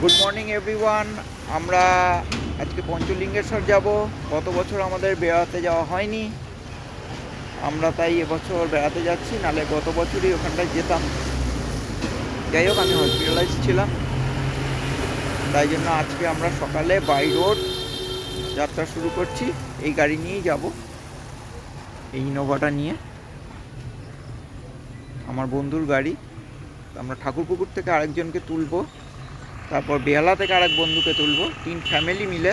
Good morning everyone. আমরা আজকে পঞ্চলিঙ্গেশ্বর যাব। গত বছর আমাদের বেড়াতে যাওয়া হয়নি, আমরা তাই এবছর বেড়াতে যাচ্ছি, নাহলে গত বছরই ওখানটায় যেতাম। যাই হোক, আমি হসপিটালাইজ ছিলাম, তাই জন্য আজকে আমরা সকালে বাই রোড যাত্রা শুরু করছি। এই গাড়ি নিয়েই যাব, এই ইনোভাটা নিয়ে, আমার বন্ধুর গাড়ি। আমরা ঠাকুরপুকুর থেকে আরেকজনকে তুলবো, তারপর বেহালা থেকে আরেক বন্ধুকে তুলবো। 3 ফ্যামিলি মিলে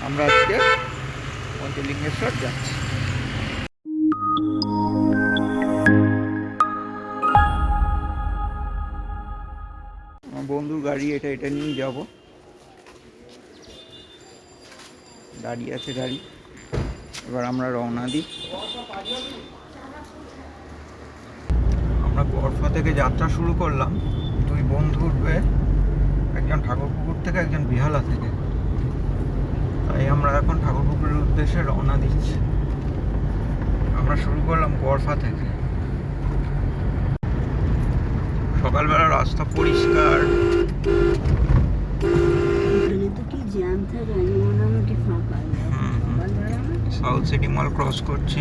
আমরা আজকে পঞ্চলিঙ্গেশ্বর যাচ্ছি। আমার বন্ধুর গাড়ি, এটা নিয়ে যাব। দাঁড়িয়ে আছে গাড়ি, এবার আমরা রওনা দিই। আমরা গড়ফা থেকে যাত্রা শুরু করলাম। 2 বন্ধু উঠবে, একজন ঠাকুরপুকুর থেকে, একজন বেহালা থেকে। তাই আমরা এখন ঠাকুরপুকুরের উদ্দেশ্যে রওনা দিচ্ছি। আমরা শুরু করলাম গড়ফা থেকে। সকালবেলা রাস্তা পরিষ্কার, সাউথ সিটি মল ক্রস করছি।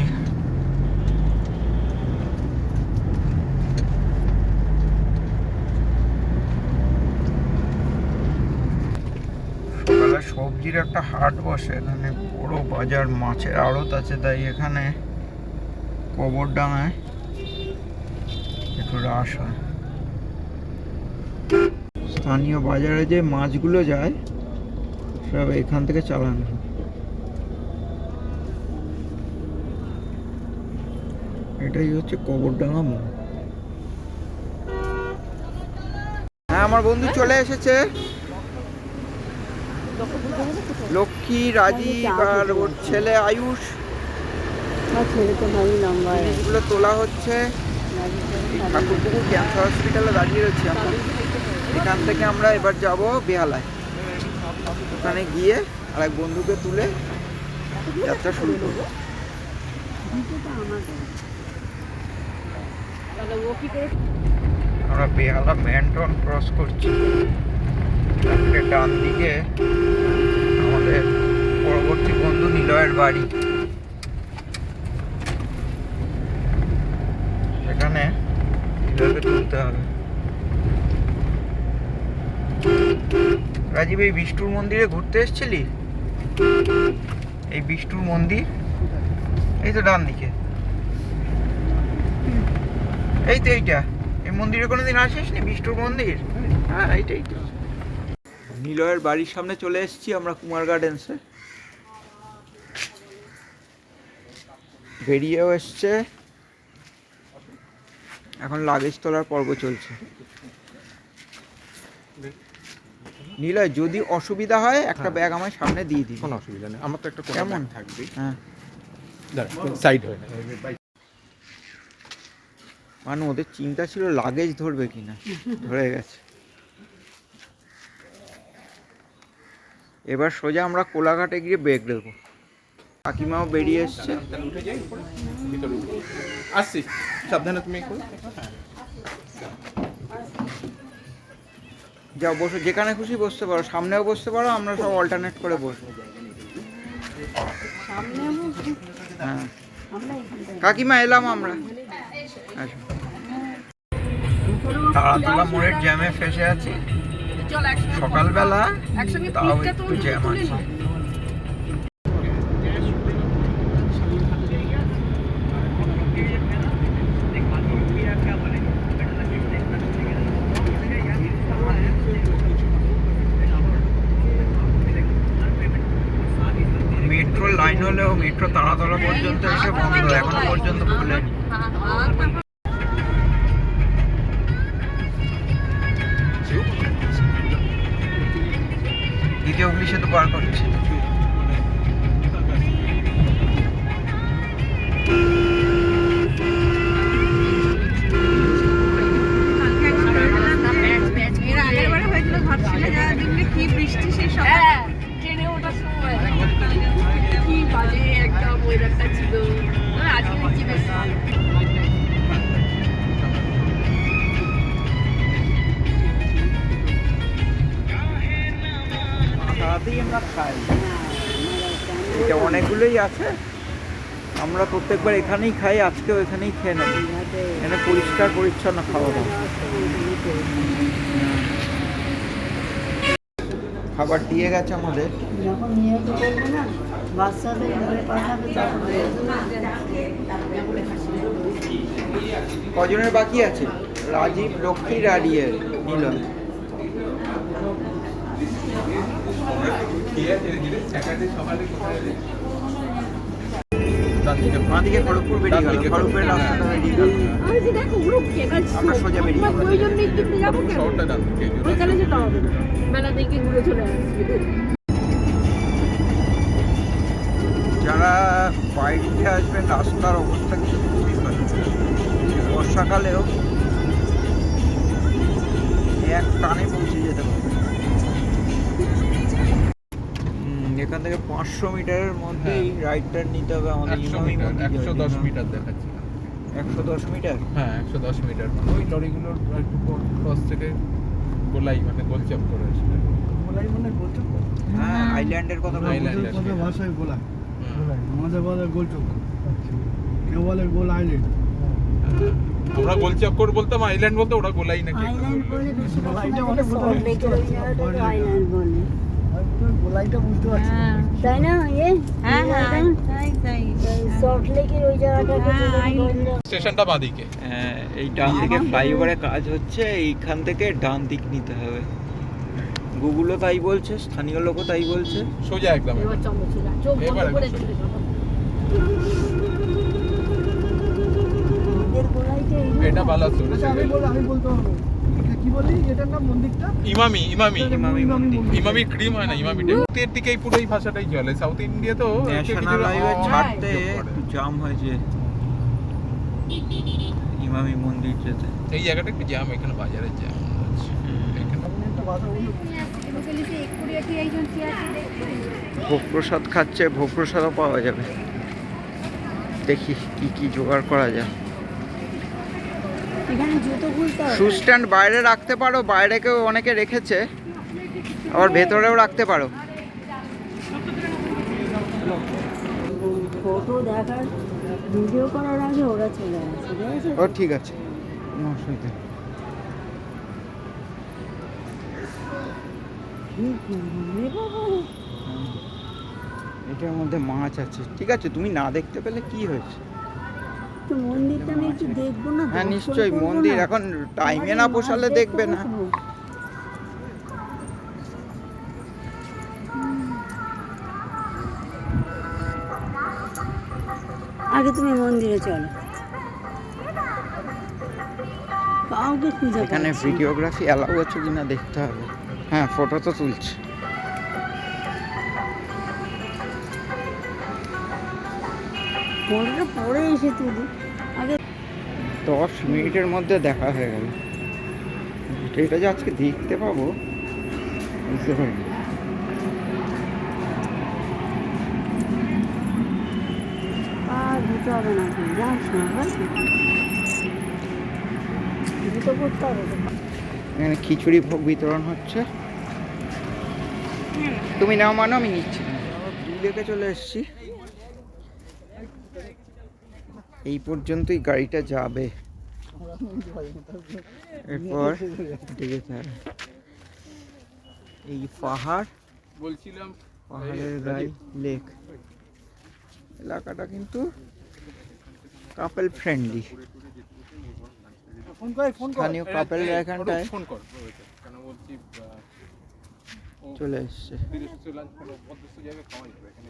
সকালে সবজির একটা হাট বসে, এখানে বড় বাজার, মাছের আড়ত আছে, তাই এখানে কবরডাঙ্গায় একটু রাশ হয়। স্থানীয় বাজারে যে মাছগুলো যায় সব এখান থেকে চালানো। এটাই হচ্ছে কবরডাঙ্গা মোড়। হ্যাঁ, আমার বন্ধু চলে এসেছে, লক্ষ্মী, রাজীব আর ওর ছেলে আয়ুষ। জিনিসগুলো তোলা হচ্ছে। ঠাকুরপুকুর ক্যান্সার হসপিটালে দাঁড়িয়ে রয়েছি আমরা। এখান থেকে আমরা এবার যাব বেহালায়। ওখানে গিয়ে আরেক বন্ধুকে তুলে যাত্রা শুরু করব। আমরা বেহালা ম্যানটন ক্রস করছি। ডান দিকে আমাদের পরবর্তী বন্ধু নিলয়ের বাড়ি। এখানে নিলয়কে তুলতে হবে। রাজীব, এই বিষ্ণুর মন্দিরে ঘুরতে এসেছিলি? এই বিষ্ণুর মন্দির এই তো ডান দিকে, এই তো এইটা। এই মন্দিরে কোনোদিন আসিসনি? বিষ্ণুর মন্দির, হ্যাঁ এইটাই তো। নিলয়ের বাড়ির সামনে চলে এসেছি আমরা, কুমার গার্ডেন্সে। বেরিয়েও এসছে, এখন লাগেজ তোলার পর্ব চলছে। নিলয়, যদি অসুবিধা হয় একটা ব্যাগ আমার সামনে দিয়ে দিই। কোনো অসুবিধা নেই, আমার তো একটা কেমন থাকবে। হ্যাঁ, সাইড হয়ে মানে ওদের চিন্তা ছিল লাগেজ ধরবে কিনা, ধরে গেছে। এবার সোজা আমরা কোলাঘাটে গিয়ে ব্রেক দেবো। কাকিমাও বেরিয়ে এসছে। আসছি, সাবধানে তুমি। যাও, বসো, যেখানে খুশি বসতে পারো, সামনেও বসতে পারো, আমরা সব অল্টারনেট করে বসবো। হ্যাঁ কাকিমা, এলাম আমরা। আচ্ছা, তাড়াতলা মোড়ের জ্যামে ফেসে আছি। সকালবেলা তাও একটু জ্যাম আছে। মেট্রো লাইন হলেও মেট্রো তাড়াতলা পর্যন্ত এসে বন্ধ, এখনো পর্যন্ত খুলেনি। দ্বিতীয় হুগলি সেতু পার করছে। কি বৃষ্টি, সেই সকালে ট্রেনে ওঠার সময় কি বাজে একটা ওয়েদারটা ছিল। আজকে দেখছি বেশ ভালো। রাতেই আমরা খাই। এটা অনেকগুলোই আছে, আমরা প্রত্যেকবার এখানেই খাই, আজকেও এখানেই খেয়ে নেব। এখানে পরিষ্কার পরিচ্ছন্ন খাওয়া দাওয়া। খাবার দিয়ে গেছে আমাদের। যখন নিয়ত করবে না বাচ্চাদের ঘরে পাঠাবে তখন কজনের বাকি আছে? রাজীব, লক্ষ্মী, রাড়িয়ে নিলয়। আমাদেরকে খড়গপুর বেরিয়ে গেল, খড়গপুরের রাস্তাটা বেরিয়ে গেল। আমি যে দেখো গ্রুপ কেনার আমরা সোজা বেরিয়ে আমার প্রয়োজন নেই কিন্তু যাবো কেন? শহরটা ডান দিকে। ওইখানে যেতে হবে না, মেলা থেকে ঘুরে চলে আসবে। যারা বাইরে থেকে আসবেন রাস্তার অবস্থা কিন্তু খুবই ভালো। বর্ষাকালেও এক টানে পৌঁছে যেতে পারবে। এখান থেকে 500 মিটারের মধ্যেই রাইট টার্ন নিতে হবে আমাদের। 100 ইমামি মিটার, মন্দির 110 মিটার দেখাচ্ছি। 110 মিটার। হ্যাঁ 110 মিটার, মানে ওই লরিগুলোর একটু ক্রস থেকে গোলাই মানে গোলচাপ করে আসবে। গোলাই মানে গোলচক হ্যাঁ, আইল্যান্ডের কথা বলছি। আইল্যান্ড আছে। আমাদের ভাষায় গোলাই গোলাই আমাদের বলে গোলচক, কেউ বলে গোল আইল্যান্ড। আমরা গোলচক্কর বলতাম, আইল্যান্ড বলতো, ওরা গোলাই নাকি একটা আইল্যান্ড বললো। বলে আইল্যান্ড বলে গোলাইটা বুঝতে পারছি তাই না? হ্যাঁ তাই সল্ট লেকের ওই জায়গাটাকে স্টেশনটা বাঁদিকে। এই ডান দিকে ফ্লাইওভারে কাজ হচ্ছে, এইখান থেকে ডান দিক নিতে হবে। গুগলও তাই বলছে, স্থানীয় লোকও তাই বলছে। সোজা একদম। এবার চলো সোজা, চোখ বন্ধ এবার করে একদম চলে যাবো। এর গোলাইটা এটা বালাসোর। আমি বলতে পারবো কি বলি এটার নাম মন্দিরটা ইমামি ইমামি ইমামি মন্দির। ইমামি ক্রিম হয় না, ইমামি এর দিকেই পুরো এই ভাষাটাই চলে। সাউথ ইন্ডিয়া তো ন্যাশনাল হাইওয়ে ছাড়তে একটু জাম হয়েছে ইমামি মন্দির যেতে। এই জায়গাটা একটু জ্যাম, এখানে বাজারের জ্যাম আছে এখানে। ভোগ প্রসাদ খাচ্ছে, ভোগ প্রসাদও পাওয়া যাবে। দেখি কি কি জোগাড় করা যায়। এখানে জুতো খুলতে হবে। শু স্ট্যান্ড বাইরে রাখতে পারো, বাইরে কেউ অনেকে রেখেছে, আবার ভেতরেও রাখতে পারো। ফটো দেখার ভিডিও করার আগে ওরা চলে আসে, ঠিক আছে? ও ঠিক আছে, কোনো অসুবিধা নেই। কি করবো রে বাবা? এটার মধ্যে মাছ আছে, ঠিক আছে, তুমি না দেখতে পেলে কি হয়েছে। তো মন্দিরটা আমি একটু দেখবো না? হ্যাঁ দর্শন নিশ্চয়ই, করবো মন্দির না? এখন টাইমে আরে না মাছ পোষালে দেখতে দেখবে না। বসবো। আগে তুমি মন্দিরে চলো, কাউকে খুঁজে এখানে পাচ্ছি না। ভিডিওগ্রাফি অ্যালাউ আছে কিনা দেখতে হবে। হ্যাঁ, ফটো তো তুলছে। ফটোটা পরে এসে তুলি আগে। 10 মিনিটের মধ্যে দেখা হয়ে গেল। এটা যে আজকে দেখতে পাবো বুঝতে পারিনি। আর দুটো হবে না, তুই যাস না ভাই, দুটো করতে হবে তো। এখানে খিচুড়ি ভোগ বিতরণ হচ্ছে। তুমি নাও, মানো, আমি নিচ্ছি না। লেকে চলে এসেছি, এই পর্যন্তই গাড়িটা যাবে, এরপর যেতে হবে। এই পাহাড়, বলছিলাম পাহাড়ের গায়ে লেক। এলাকাটা কিন্তু কাপল ফ্রেন্ডলি। স্থানীয় কাপেলরা এখানটায় ফোন কর কেন বলছি চলে এসছে। বিদেশে লাঞ্চ করে পদ্ধতি জায়গায় খাওয়া যাবে এখানে।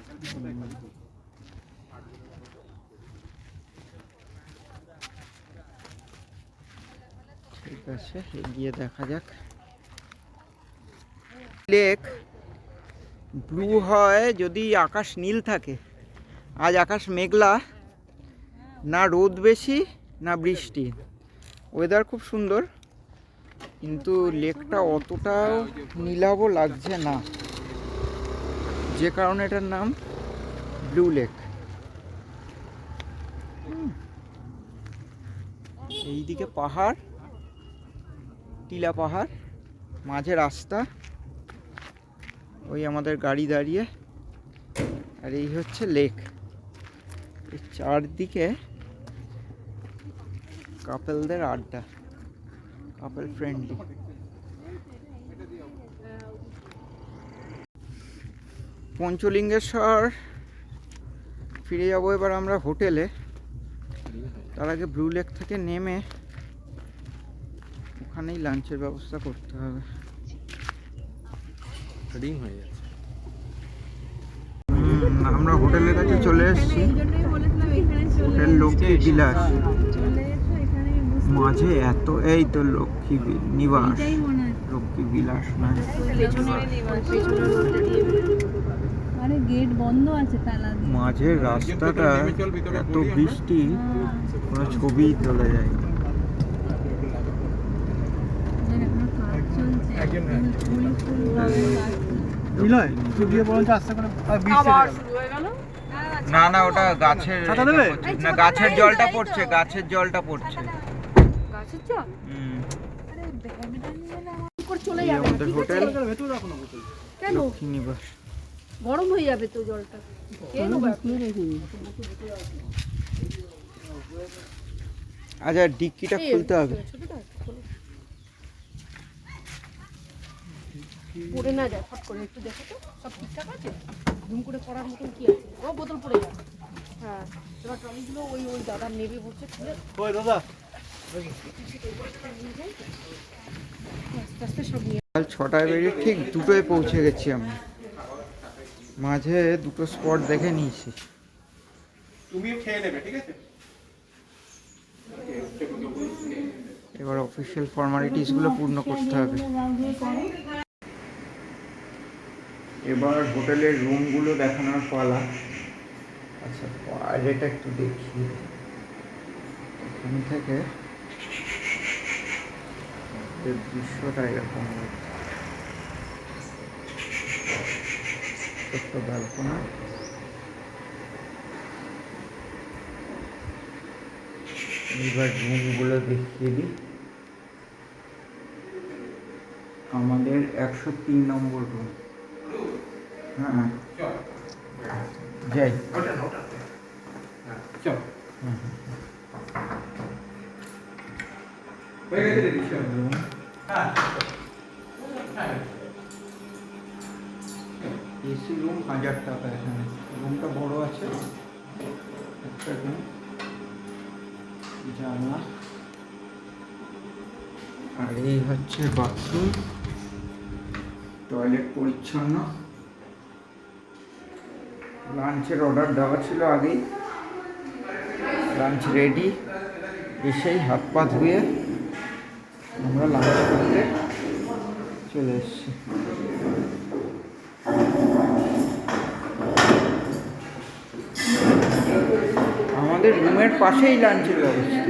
ঠিক আছে, এগিয়ে দেখা যাক। লেক ব্লু হয় যদি আকাশ নীল থাকে। আজ আকাশ মেঘলা, না রোদ বেশি না বৃষ্টি, ওয়েদার খুব সুন্দর, কিন্তু লেকটা অতটাও নীলাভ লাগছে না, যে কারণে এটার নাম ব্লু লেক। এইদিকে পাহাড়, টিলা পাহাড়, মাঝে রাস্তা, ওই আমাদের গাড়ি দাঁড়িয়ে, আর এই হচ্ছে লেক। এই চারদিকে কাপেলদের আড্ডা, কাপেল ফ্রেন্ডলি। পঞ্চলিঙ্গেশ্বর ফিরে যাবো এবার আমরা হোটেলে। তার আগে ব্লু লেক থেকে নেমে ওখানেই লাঞ্চের ব্যবস্থা করতে হবে। রিং হয়ে যাচ্ছে। আমরা হোটেলের কাছে চলে এসেছি। হোটেল লক্ষ্মী বিলাস, মাঝে এত, এই তো লক্ষ্মী নিবাস, লক্ষ্মী বিলাস না। আরে গেট বন্ধ আছে তালা দিয়ে। মাঝের রাস্তাটা এত বৃষ্টি, কোনো ছবি তোলা যায় না। নিলয় তুই গিয়ে বলুন আস্তে করে আবার শুরু হয়ে গেল। না না, ওটা গাছের, ছাতা দেবে? না গাছের জলটা পড়ছে, গাছের জলটা পড়ছে। গাছের জল? হুম। আরে ব্যাগটা নিয়ে এলে আমার করে চলে এই যাবে। আমাদের ঠিক আছে? হোটেল ভেতরে রাখো না বোতল। কেন? লক্ষ্মী নিবাস। গরম হয়ে যাবে তো জলটা। কেন আচ্ছা, ডিক্কিটা খুলতে হবে। পড়ে না যায় ফট করে, একটু দেখো তো সব ঠিকঠাক আছে? ধুম করে পড়ার মতন কি আছে? ও বোতল পড়ে যাবে। হ্যাঁ, এবার ট্রলিগুলো ওই ওই দাদা নেবে বলছে, খুলে ওই দাদা আস্তে আস্তে সব নিয়ে। কাল 6টায় বেরিয়ে ঠিক 2টোয় পৌঁছে গেছি আমরা। মাঝে দুটো স্পট দেখে নিয়েছি। তুমিও খেয়ে নেবে, ঠিক আছে? এবার অফিসিয়াল ফর্মালিটিসগুলো পূর্ণ করতে হবে। এবার হোটেলের রুমগুলো দেখানোর পালা। আচ্ছা, বাইরেটা একটু দেখি। এখান থেকে এর দৃশ্যটা এরকম, ছোট্ট ব্যালকনি। এবার রুমগুলো দেখিয়ে দিই। আমাদের 103 নম্বর রুম। হ্যাঁ যাই। চল। হয়ে গেছে রে রুম এসি রুম 1000 টাকা। এখানে রুমটা বড় আছে, একটা রুম, জানলা, আর এই হচ্ছে বাথরুম, টয়লেট পরিচ্ছন্ন। লাঞ্চের অর্ডার দেওয়া ছিল আগেই, লাঞ্চ রেডি। এসেই হাত পা ধুয়ে আমরা লাঞ্চ করতে চলে এসেছি। আমাদের রুমের পাশেই লাঞ্চের ব্যবস্থা।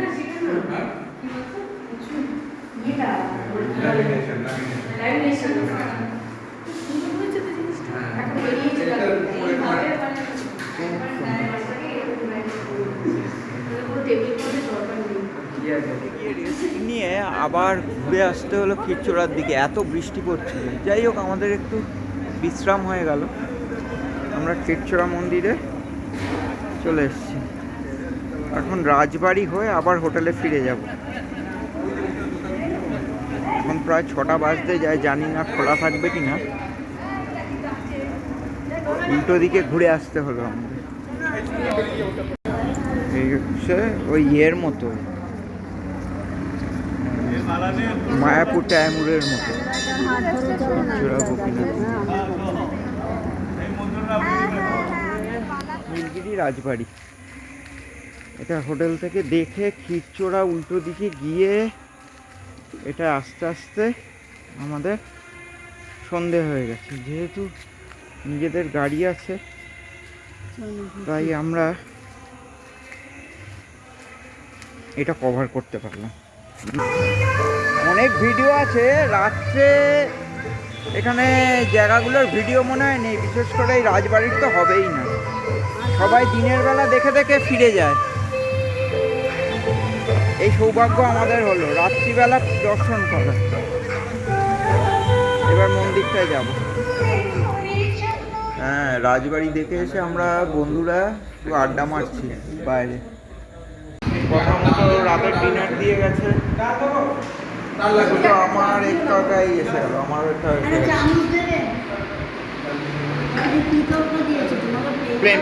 নিয়ে আবার ঘুরে আসতে হলো খিরচোড়ার দিকে, এত বৃষ্টি পড়ছিল। যাই হোক, আমাদের একটু বিশ্রাম হয়ে গেল। আমরা খিরচোড়া মন্দিরে চলে এসেছি। এখন রাজবাড়ি হয়ে আবার হোটেলে ফিরে যাব। এখন প্রায় 6টা বাজতে যায়, জানি না খোলা থাকবে কি না। উল্টো দিকে ঘুরে আসতে হলো আমাদের। এই হচ্ছে ওই ইয়ের মতো, মায়াপুর টায়ামুরের মতো। নীলগিরি রাজবাড়ি, এটা হোটেল থেকে দেখে খিরচোড়া উল্টো দিকে গিয়ে এটা আস্তে আস্তে আমাদের সন্ধে হয়ে গেছে। যেহেতু নিজেদের গাড়ি আছে, তাই আমরা এটা কভার করতে পারলাম। অনেক ভিডিও আছে রাত্রে, এখানে জায়গাগুলোর ভিডিও মনে হয় নেই। বিশেষ করে এই রাজবাড়ির তো হবেই না, সবাই দিনের বেলা দেখে দেখে ফিরে যায়। এই সৌভাগ্য আমাদের হলো রাত্রিবেলা দর্শন করা। এবার মন্দিরটায় যাব। হ্যাঁ, রাজবাড়ি দেখে এসে আমরা বন্ধুরা একটু আড্ডা মারছি বাইরে। প্রথমত রাতের ডিনার দিয়ে গেছে, শুধু আমার এক টাকাই এসে গেল, আমারও একটা এসে গেছে।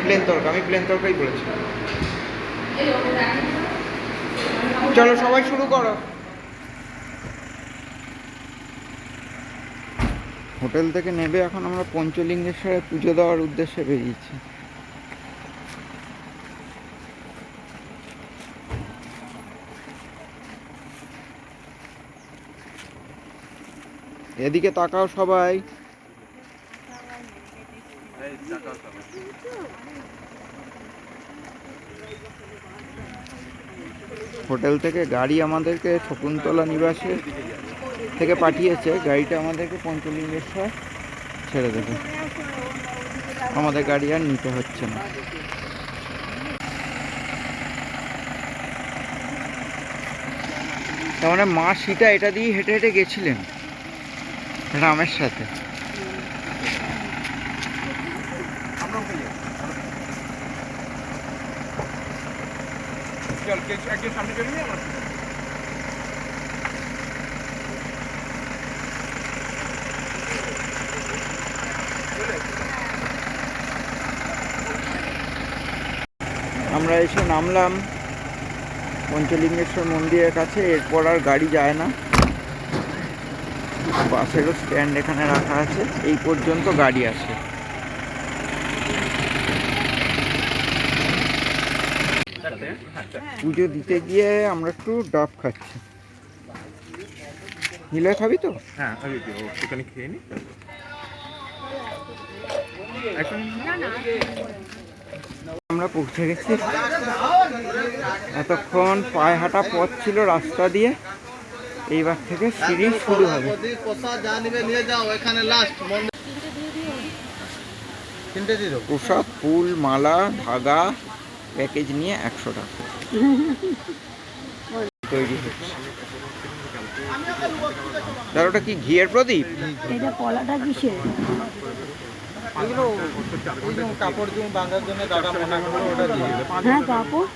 প্লেন তরকা, আমি প্লেন তরকাই বলেছি। চলো সবাই শুরু করো। হোটেল থেকে নেবে এখন আমরা পঞ্চলিঙ্গেশ্বরে পুজো দেওয়ার উদ্দেশ্যে বেরিয়েছি। এদিকে তাকাও সবাই। হোটেল থেকে গাড়ি আমাদেরকে শকুন্তলা নিবাসে থেকে পাঠিয়েছে, গাড়িটা আমাদেরকে পঞ্চলিঙ্গেশ্বর ছেড়ে দেবে, আমাদের গাড়ি আর নিতে হচ্ছে না। তার মানে মা সীতা এটা দিয়ে হেঁটে হেঁটে গেছিলেন রামের সাথে। আমরা এসে নামলাম পঞ্চলিঙ্গেশ্বর মন্দিরের কাছে, এরপর আর গাড়ি যায় না। বাসেরও স্ট্যান্ড এখানে রাখা আছে, এই পর্যন্ত গাড়ি আসে। পুজো দিতে গিয়ে আমরা একটু ডাব খাচ্ছি। নিলয় খাবি তো? হ্যাঁ, ওখানে খেয়ে নি। আমরা পৌঁছে গেছি। এতক্ষণ পায়ে হাঁটা পথ ছিল রাস্তা দিয়ে, এইবার থেকে সিঁড়ি শুরু হবে। প্রসাদ, ফুল, মালা, ধাগা প্যাকেজ নিয়ে 100 টাকা তৈরি হচ্ছে। তার ওটা কি ঘিয়ের প্রদীপ? এটা কলাটা কিসের? কাপড় দিয়ে বাঁধার জন্য দাদা মনে করলো ওটা দিয়ে দিল। হ্যাঁ কাপড়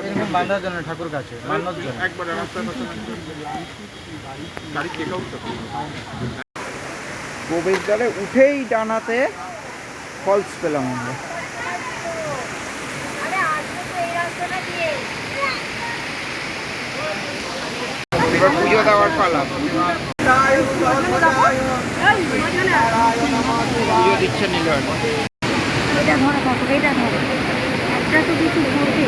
এরকম বাঁধার জন্য ঠাকুর কাছে মান্যর জন্য। প্রবেশদ্বারে উঠেই ডানাতে ফলস পেলাম আমরা। এবার পুজো দেওয়ার পালা। পুজো দিচ্ছে নিলয়। এটা ধরো কাপড়, এটা ধরো, একটা তো কিছু করবে।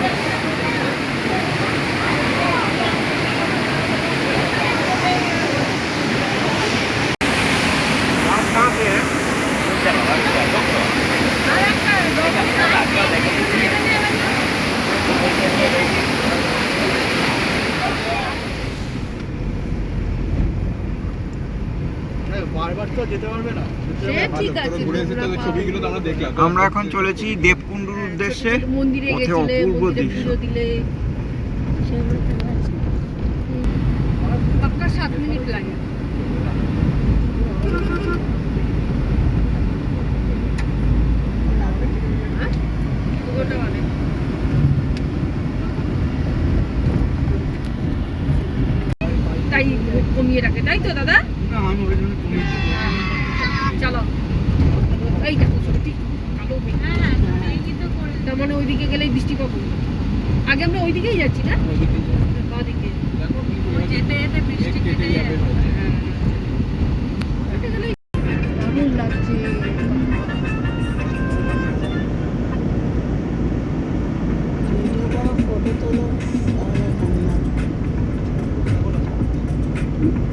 বারবার তো যেতে পারবে না। ঠিক আছে, ছবিগুলো তো আমরা দেখলাম। আমরা এখন চলেছি দেবকুণ্ডুর উদ্দেশ্যে। মন্দিরে পথে গেছিলে, অপূর্ব মন্দিরে দৃশ্য। পুজো দিলে, সেগুলো তো আছে। পাক্কা 7 মিনিট লাগে। হ্যাঁ? ওটা মানে তাই কমিয়ে রাখে, তাই তো দাদা? না আমি ওই জন্য কমিয়ে দিই। চলো এই দেখো ছবিটি কালো মেঘ। তার মানে ওইদিকে গেলেই বৃষ্টি পাবো। আগে আমরা ওইদিকেই যাচ্ছি না, বাঁদিকে যেতে যেতে বৃষ্টি কেটে যাবে। দারুণ লাগছে।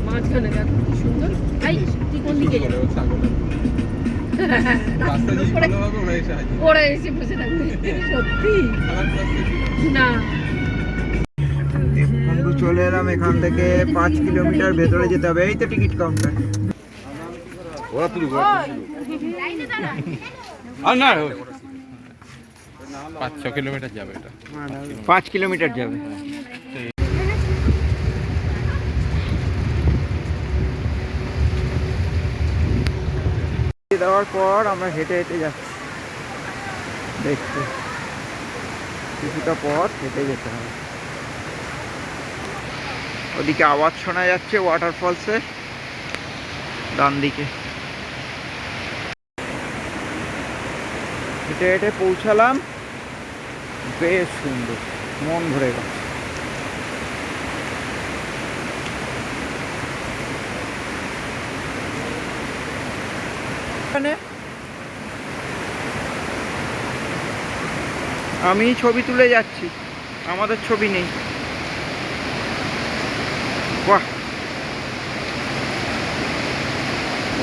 মাঝখানে দেখো কি সুন্দর। এই তুই কোন দিকে যাবি? ওরা এসে বসে থাকবে সত্যি না। দেবকুণ্ডু চলে এলাম, এখান থেকে 5 কিলোমিটার ভেতরে যেতে হবে। এই তো টিকিট কাউন্টার। না 5-6 কিলোমিটার যাবে এটা। 5 কিলোমিটার যাবে। দেওয়ার পর আমরা হেঁটে হেঁটে যাচ্ছি দেখতে, কিছুটা পথ হেঁটে যেতে হবে। ওদিকে আওয়াজ শোনা যাচ্ছে ওয়াটারফলসের, ডান দিকে। হেঁটে হেঁটে পৌঁছালাম, বেশ সুন্দর, মন ভরে গেল। আমি ছবি তুলে যাচ্ছি, আমাদের ছবি নেই। বাহ,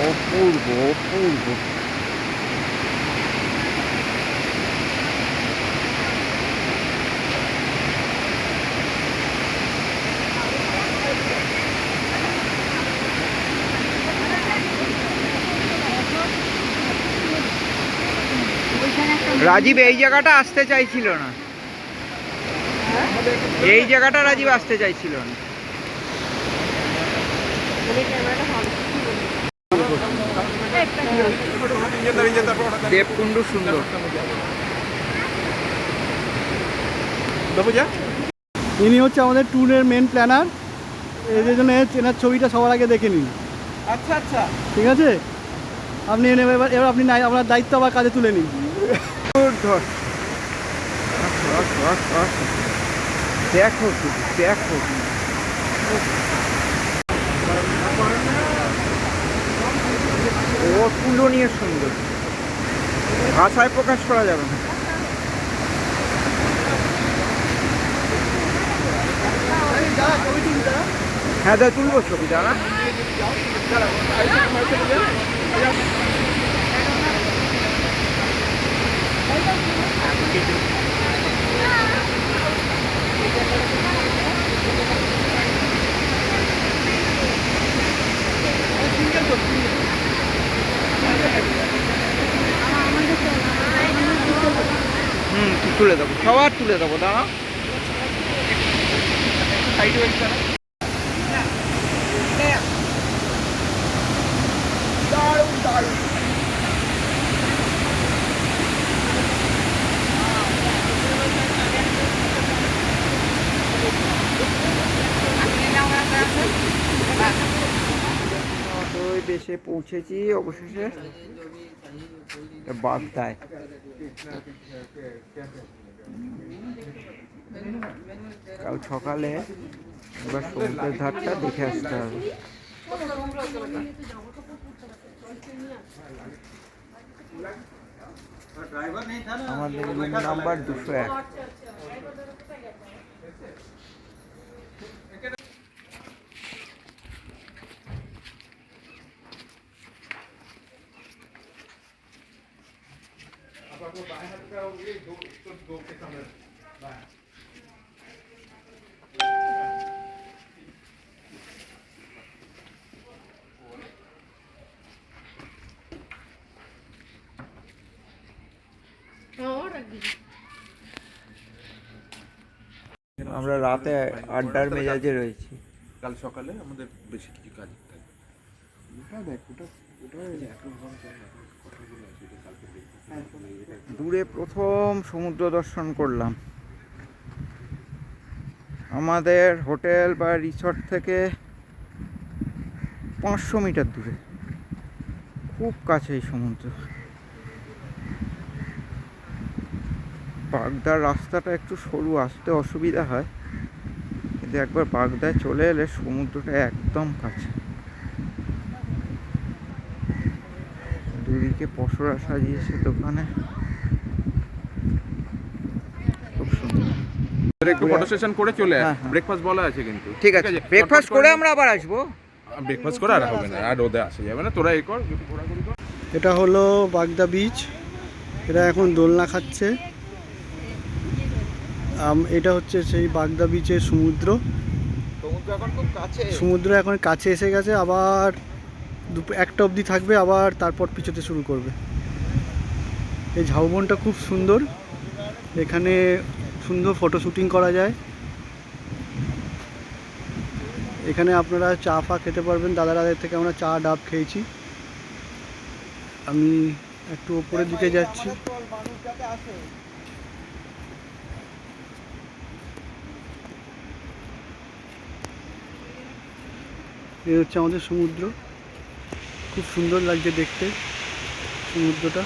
অপূর্ব অপূর্ব। রাজীব এই জায়গাটা আসতে চাইছিল না, এই জায়গাটা রাজীব আসতে চাইছিল না। দেবকুণ্ড সুন্দর। ইনি হচ্ছে আমাদের ট্যুরের মেন প্ল্যানার, এই জন্য এনার ছবিটা সবার আগে দেখে নিন। আচ্ছা আচ্ছা, ঠিক আছে, আপনি এবার আপনি আপনার দায়িত্ব আবার কাজে তুলে নিন। ধর, দেখো শুধু দেখো, অতুলনীয় সুন্দর, ভাষায় প্রকাশ করা যাবে না। হ্যাঁ দাদা, তুলবো ছবি দাঁড়া। তুলে দেবো, সবার তুলে দেবো, দাঁড়া। দারুণ দারুণ। দেশে পৌঁছেছি অবশেষে, বাগদায়। কাল সকালে এবার সমুদ্রের ধারটা দেখে আসতে হবে। আমাদের রুম নাম্বার 201। আমরা রাতে আড্ডার মেজাজে রয়েছি। কাল সকালে আমাদের বেশি কিছু কাজ থাকবে। দূরে প্রথম সমুদ্র দর্শন করলাম। আমাদের হোটেল বা রিসর্ট থেকে 500 মিটার দূরে, খুব কাছেই সমুদ্র। বাগদার রাস্তাটা একটু সরু, আসতে অসুবিধা হয়, কিন্তু একবার বাগদায় চলে এলে সমুদ্রটা একদম কাছে। দুদিকে পসরা সাজিয়েছে দোকানে, খুব সুন্দর। একটু ফটো সেশন করে চলে হ্যাঁ, হ্যাঁ। ব্রেকফাস্ট বলা আছে কিন্তু। ঠিক আছে, ব্রেকফাস্ট করে আমরা আবার আসবো। ব্রেকফাস্ট করে আর হবে না, আর রোদে আসা যাবে না। তোরা এই কর, একটু ঘোরাঘুরি কর। এটা হলো বাগদা বিচ, এটা এখন দোলনা খাচ্ছে। এটা হচ্ছে সেই বাগদা বিচের সমুদ্র। সমুদ্র এখন খুব কাছে, সমুদ্র এখন কাছে এসে গেছে, আবার 1টা অবধি থাকবে, আবার তারপর পিছোতে শুরু করবে। এই ঝাউবনটা খুব সুন্দর, এখানে সুন্দর ফটো শুটিং করা যায়। এখানে আপনারা চা ফা খেতে পারবেন, দাদাদের থেকে আমরা চা ডাব খেয়েছি। আমি একটু ওপরের দিকে যাচ্ছি। মানুষ যাতে আসে। এই হচ্ছে আমাদের সমুদ্র, খুব সুন্দর লাগছে দেখতে সমুদ্রটা।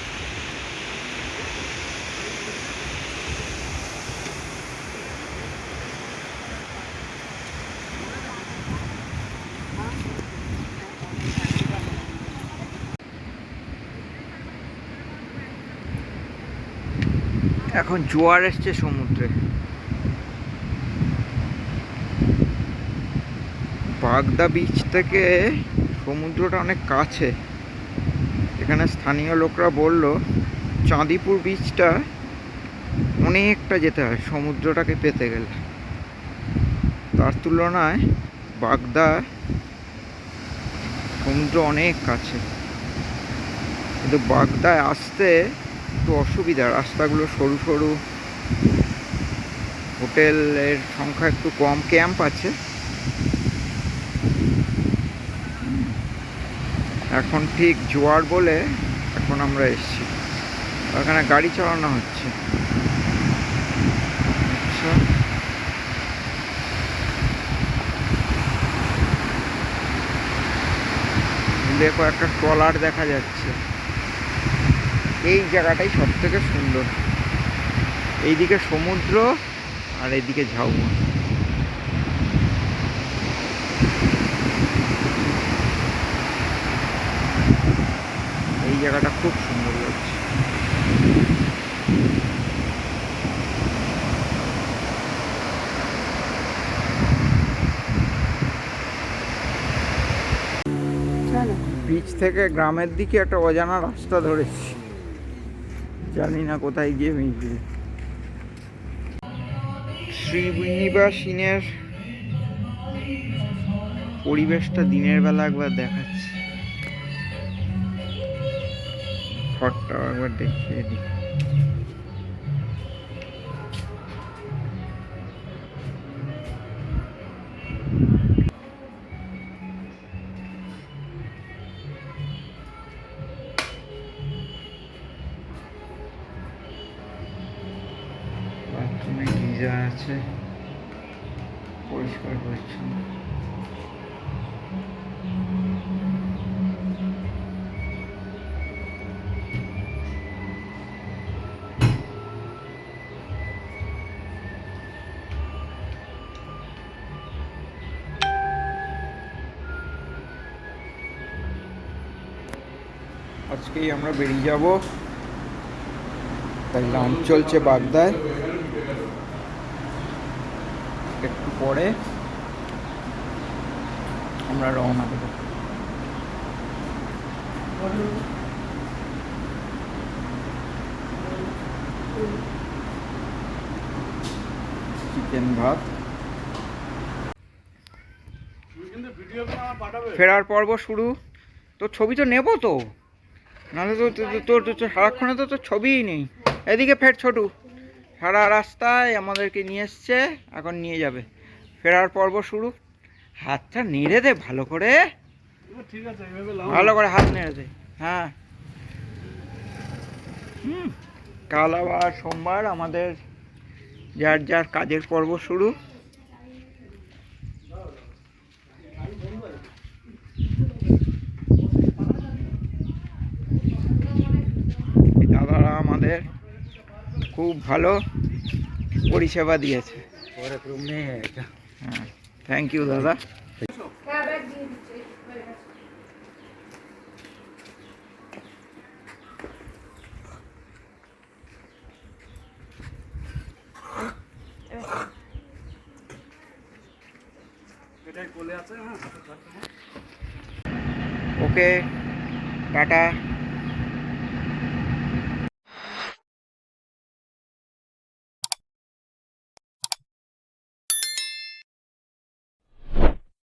এখন জোয়ার এসছে সমুদ্রে। বাগদা বিচ থেকে সমুদ্রটা অনেক কাছে। এখানে স্থানীয় লোকরা বলল চাঁদিপুর বিচটা অনেকটা যেতে হয় সমুদ্রটাকে পেতে গেলে, তার তুলনায় বাগদা সমুদ্র অনেক কাছে। কিন্তু বাগদায় আসতে একটু অসুবিধা, রাস্তাগুলো সরু সরু, হোটেলের সংখ্যা একটু কম, ক্যাম্প আছে। এখন ঠিক জোয়ার বলে এখন আমরা এসেছি, ওখানে গাড়ি চালানো হচ্ছে। আচ্ছা, দেখো একটা ট্রলার দেখা যাচ্ছে। এই জায়গাটাই সব থেকে সুন্দর, এইদিকে সমুদ্র আর এইদিকে ঝাউবন। এই জায়গাটা খুব সুন্দর লাগছে। বিচ থেকে গ্রামের দিকে একটা অজানা রাস্তা ধরেছি, জানি না কোথায় গিয়ে মিশবে। শ্রীনিবাসিনের পরিবেশটা দিনের বেলা একবার দেখাচ্ছি, ঘরটাও একবার দেখিয়ে দিই। বাথরুমে গিজার আছে, পরিষ্কার পরিচ্ছন্ন। আজকেই আমরা বেরিয়ে যাব, তাই লাঞ্চ চলছে বাগদায়। একটু পরে আমরা রওনা দেব। চিকেন ভাত, ফেরার পর্ব শুরু। তো ছবি তো নেবো তো, নাহলে তো তোর সারাক্ষণে তো তোর ছবিই নেই। এদিকে ফের ছোটু সারা রাস্তায় আমাদেরকে নিয়ে এসছে, এখন নিয়ে যাবে। ফেরার পর্ব শুরু। হাতটা নেড়ে দে ভালো করে, ভালো করে হাত নেড়ে দে। হ্যাঁ, কাল আবার সোমবার আমাদের যার যার কাজের পর্ব শুরু। দাদারা আমাদের খুব ভালো পরিষেবা দিয়েছে। হ্যাঁ, থ্যাংক ইউ দাদা। ওকে, টাটা।